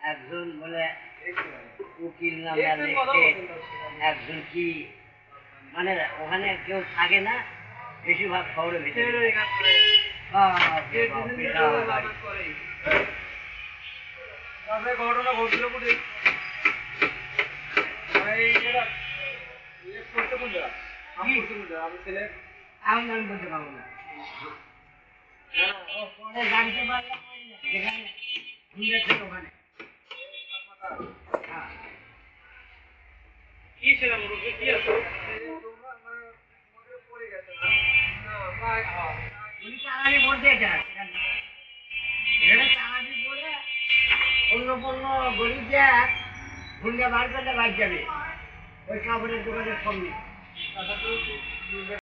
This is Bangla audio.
একজন বলে উকিল নামে একজন কি মানে ওখানে কেউ থাকে না, বেশিরভাগ শহরে ভিতরে ঘটনা ঘটছিল আমি বলতে পারবো না, পরে জানতে পারলাম যেখানে ওখানে কি ছিল কি আছে অন্য পণ্য গরিব বার করলে বাইক যাবে ওই কাপড়ের দোকানের সামনে।